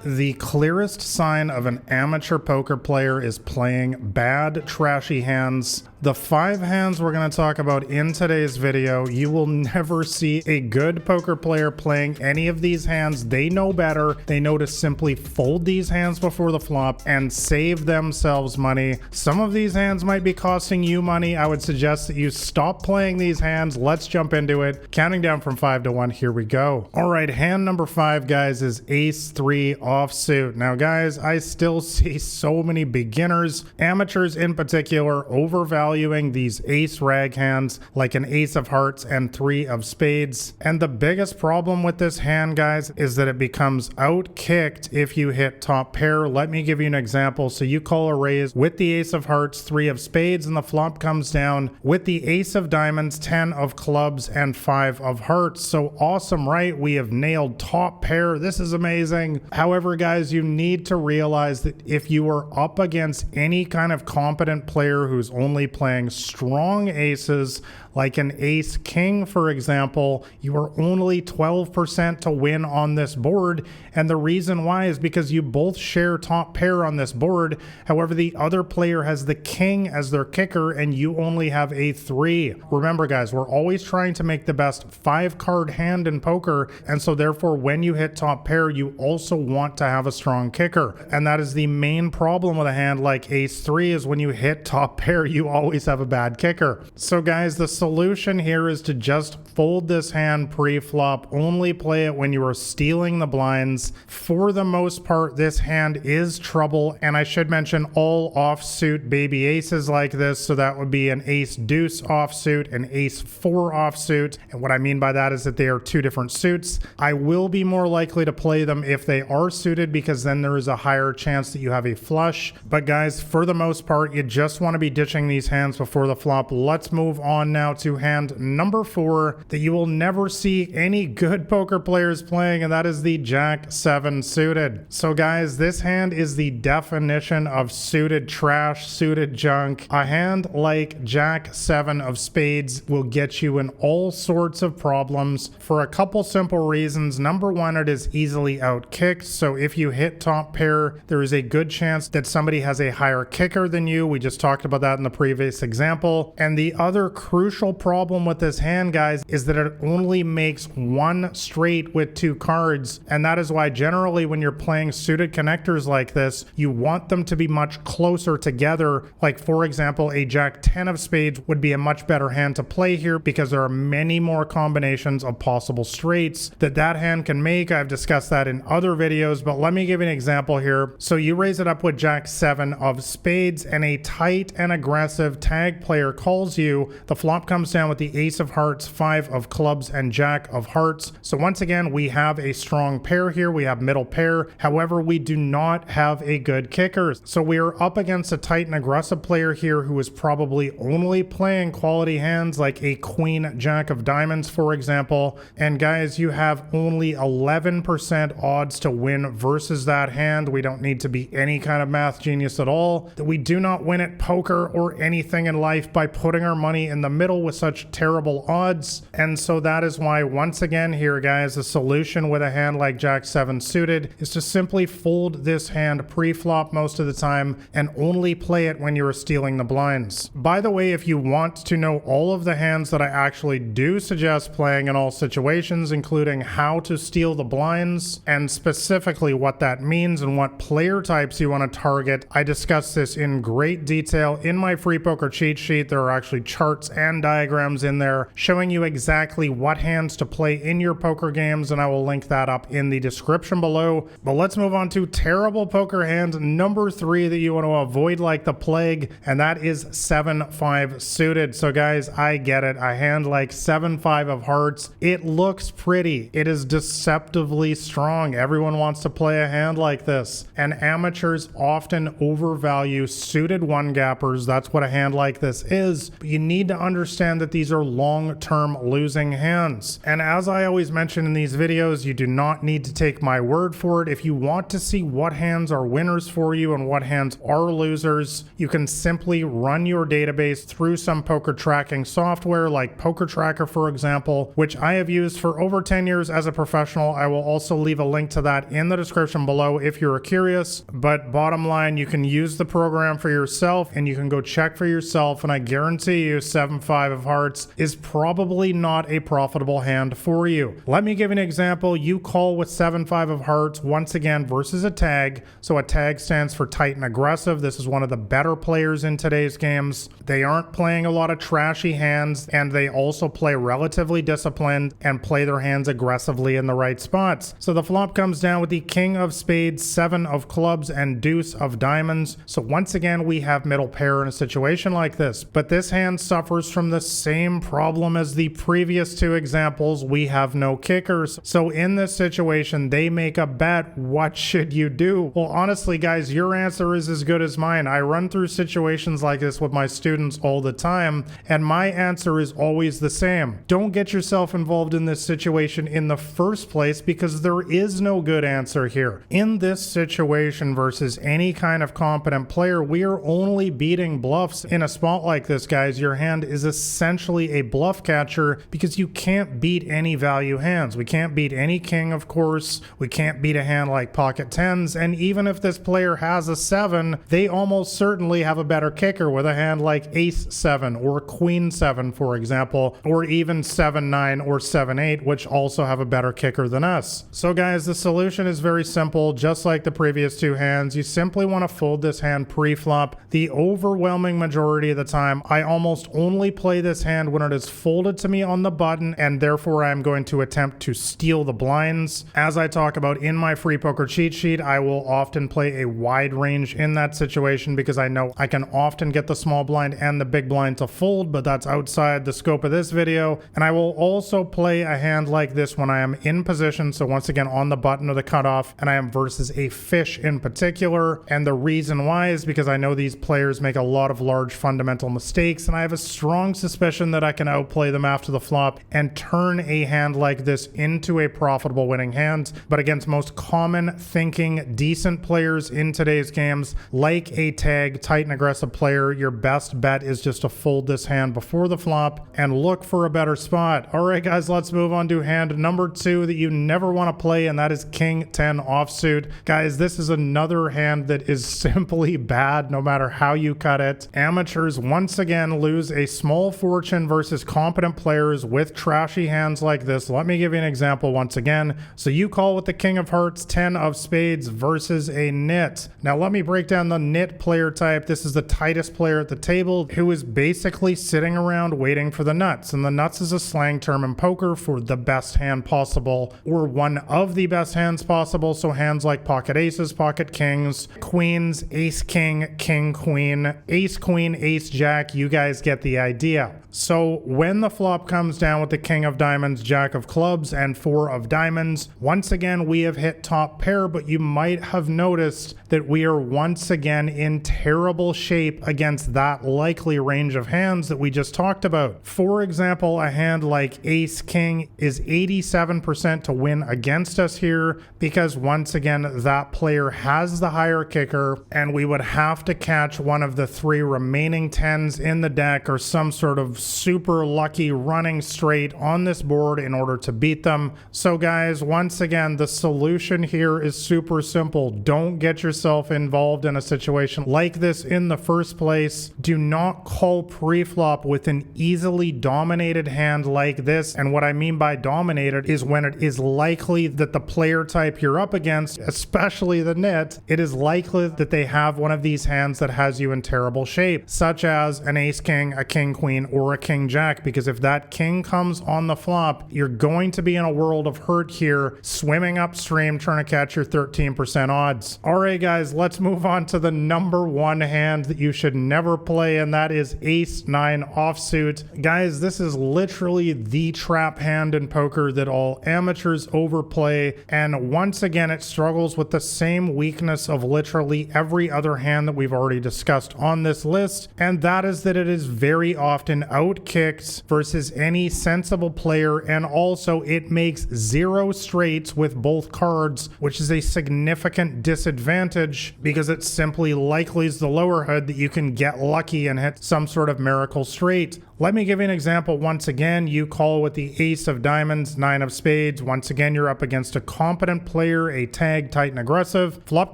The clearest sign of an amateur poker player is playing bad, trashy hands. The 5 hands we're going to talk about in today's video, you will never see a good poker player playing any of these hands. They know better. They know to simply fold these hands before the flop and save themselves money. Some of these hands might be costing you money. I would suggest that you stop playing these hands. Let's jump into it. Counting down from 5 to 1. Here we go. All right, hand number 5, guys, is ace-3 offsuit. Now, guys, I still see so many beginners, amateurs in particular, overvaluing these ace rag hands like an ace of hearts and 3 of spades. And the biggest problem with this hand, guys, is that it becomes out-kicked if you hit top pair. Let me give you an example. So you call a raise with the ace of hearts, 3 of spades, and the flop comes down with the ace of diamonds, 10 of clubs, and 5 of hearts. So awesome, right? We have nailed top pair. This is amazing. However, guys, you need to realize that if you are up against any kind of competent player who's only playing strong aces, like an ace king, for example, you are only 12% to win on this board. And the reason why is because you both share top pair on this board. However, the other player has the king as their kicker and you only have a 3. Remember, guys, we're always trying to make the best 5-card hand in poker. And so therefore, when you hit top pair, you also want to have a strong kicker. And that is the main problem with a hand like ace-3 is when you hit top pair, you always have a bad kicker. So guys, the solution here is to just fold this hand pre-flop, only play it when you are stealing the blinds. For the most part, this hand is trouble, and I should mention all offsuit baby aces like this, so that would be an ace-deuce offsuit, an ace-4 offsuit, and what I mean by that is that they are 2 different suits. I will be more likely to play them if they are suited, because then there is a higher chance that you have a flush. But guys, for the most part, you just want to be ditching these hands before the flop. Let's move on now to hand number 4 that you will never see any good poker players playing, and that is the Jack-7 suited. So guys, this hand is the definition of suited trash, suited junk. A hand like Jack-7 of spades will get you in all sorts of problems for a couple simple reasons. Number 1, it is easily out-kicked, so if you hit top pair, there is a good chance that somebody has a higher kicker than you. We just talked about that in the previous example. And the other crucial problem with this hand, guys, is that it only makes 1 straight with 2 cards, and that is why generally when you're playing suited connectors like this, you want them to be much closer together. Like, for example, a Jack-10 of spades would be a much better hand to play here because there are many more combinations of possible straights that hand can make. I've discussed that in other videos, but let me give you an example here. So you raise it up with Jack-7 of spades, and a tight and aggressive tag player calls you. The flop comes down with the ace of hearts, 5 of clubs, and jack of hearts. So once again, we have a strong pair here. We have middle pair. However, we do not have a good kicker. So we are up against a tight and aggressive player here who is probably only playing quality hands like a queen jack of diamonds, for example. And guys, you have only 11% odds to win versus that hand. We don't need to be any kind of math genius at all. That we do not win at poker or anything in life by putting our money in the middle with such terrible odds. And so that is why, once again here, guys, the solution with a hand like Jack-7 suited is to simply fold this hand pre-flop most of the time and only play it when you're stealing the blinds. By the way, if you want to know all of the hands that I actually do suggest playing in all situations, including how to steal the blinds and specifically what that means and what player types you want to target, I discuss this in great detail in my free poker cheat sheet. There are actually charts and diagrams in there showing you exactly what hands to play in your poker games, and I will link that up in the description below. But let's move on to terrible poker hand number 3 that you want to avoid like the plague, and that is 7-5 suited. So guys, I get it. A hand like 7-5 of hearts, it looks pretty. It is deceptively strong. Everyone wants to play a hand like this, and amateurs often overvalue suited one-gappers. That's what a hand like this is. But you need to understand understand that these are long-term losing hands. And as I always mention in these videos, you do not need to take my word for it. If you want to see what hands are winners for you and what hands are losers, you can simply run your database through some poker tracking software like Poker Tracker, for example, which I have used for over 10 years as a professional. I will also leave a link to that in the description below if you're curious. But bottom line, you can use the program for yourself and you can go check for yourself, and I guarantee you 7-5 of hearts is probably not a profitable hand for you. Let me give you an example. You call with 7-5 of hearts once again versus a tag. So a tag stands for tight and aggressive. This is one of the better players in today's games. They aren't playing a lot of trashy hands, and they also play relatively disciplined and play their hands aggressively in the right spots. So the flop comes down with the king of spades, 7 of clubs, and deuce of diamonds. So once again, we have middle pair in a situation like this, but this hand suffers from the same problem as the previous two examples. We have no kickers. So in this situation, they make a bet. What should you do? Well, honestly, guys, your answer is as good as mine. I run through situations like this with my students all the time, and my answer is always the same. Don't get yourself involved in this situation in the first place, because there is no good answer here. In this situation versus any kind of competent player, we are only beating bluffs. In a spot like this, guys, your hand is essentially a bluff catcher because you can't beat any value hands. We can't beat any king, of course. We can't beat a hand like pocket tens, and even if this player has a 7, they almost certainly have a better kicker with a hand like ace 7 or queen 7, for example, or even 7-9 or 7-8, which also have a better kicker than us. So guys, the solution is very simple. Just like the previous two hands, you simply want to fold this hand pre-flop. The overwhelming majority of the time, I almost only play this hand when it is folded to me on the button, and therefore I'm going to attempt to steal the blinds. As I talk about in my free poker cheat sheet, I will often play a wide range in that situation because I know I can often get the small blind and the big blind to fold, but that's outside the scope of this video. And I will also play a hand like this when I am in position, so once again on the button or the cutoff, and I am versus a fish in particular. And the reason why is because I know these players make a lot of large fundamental mistakes, and I have a strong suspicion that I can outplay them after the flop and turn a hand like this into a profitable winning hand. But against most common thinking decent players in today's games, like a tag, tight and aggressive player, your best bet is just to fold this hand before the flop and look for a better spot. All right, guys, let's move on to hand number 2 that you never want to play, and that is king 10 offsuit. Guys, this is another hand that is simply bad no matter how you cut it. Amateurs once again lose a small fortune versus competent players with trashy hands like this. Let me give you an example once again. So you call with the king of hearts, 10 of spades versus a nit. Now let me break down the nit player type. This is the tightest player at the table who is basically sitting around waiting for the nuts. And the nuts is a slang term in poker for the best hand possible, or one of the best hands possible. So hands like pocket aces, pocket kings, queens, ace king, king queen, ace queen, ace jack. You guys get the idea. So when the flop comes down with the king of diamonds, jack of clubs, and 4 of diamonds, once again we have hit top pair, but you might have noticed that we are once again in terrible shape against that likely range of hands that we just talked about. For example, a hand like ace king is 87% to win against us here because once again that player has the higher kicker, and we would have to catch one of the 3 remaining 10s in the deck or some sort of super lucky running straight on this board in order to beat them. So guys, once again, the solution here is super simple. Don't get yourself involved in a situation like this in the first place. Do not call pre-flop with an easily dominated hand like this. And what I mean by dominated is when it is likely that the player type you're up against, especially the nit, it is likely that they have one of these hands that has you in terrible shape, such as an ace king, a king queen, or a king jack, because if that king comes on the flop, you're going to be in a world of hurt here, swimming upstream trying to catch your 13% odds. All right, guys, let's move on to the number 1 hand that you should never play, and that is ace 9 offsuit. Guys, this is literally the trap hand in poker that all amateurs overplay, and once again it struggles with the same weakness of literally every other hand that we've already discussed on this list, and that is that it is very often often outkicked versus any sensible player, and also it makes 0 straights with both cards, which is a significant disadvantage because it simply likelies the lower hood that you can get lucky and hit some sort of miracle straight. Let me give you an example. Once again, you call with the ace of diamonds, 9 of spades. Once again, you're up against a competent player, a tag, tight, and aggressive. Flop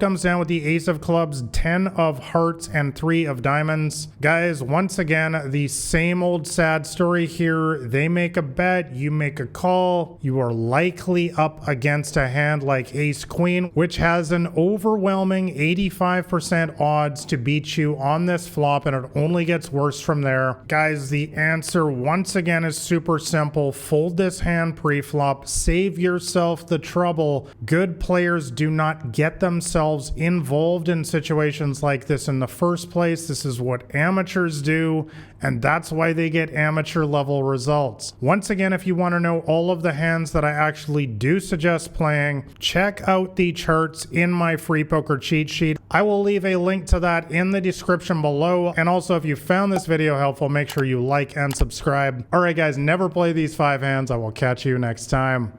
comes down with the ace of clubs, 10 of hearts, and 3 of diamonds. Guys, once again, the same old sad story here. They make a bet, you make a call. You are likely up against a hand like ace queen, which has an overwhelming 85% odds to beat you on this flop, and it only gets worse from there. Guys, the answer once again is super simple. Fold this hand pre-flop, save yourself the trouble. Good players do not get themselves involved in situations like this in the first place. This is what amateurs do, and that's why they get amateur level results. Once again, if you want to know all of the hands that I actually do suggest playing, check out the charts in my free poker cheat sheet. I will leave a link to that in the description below. And also, if you found this video helpful, make sure you like and subscribe. All right, guys, never play these 5 hands. I will catch you next time.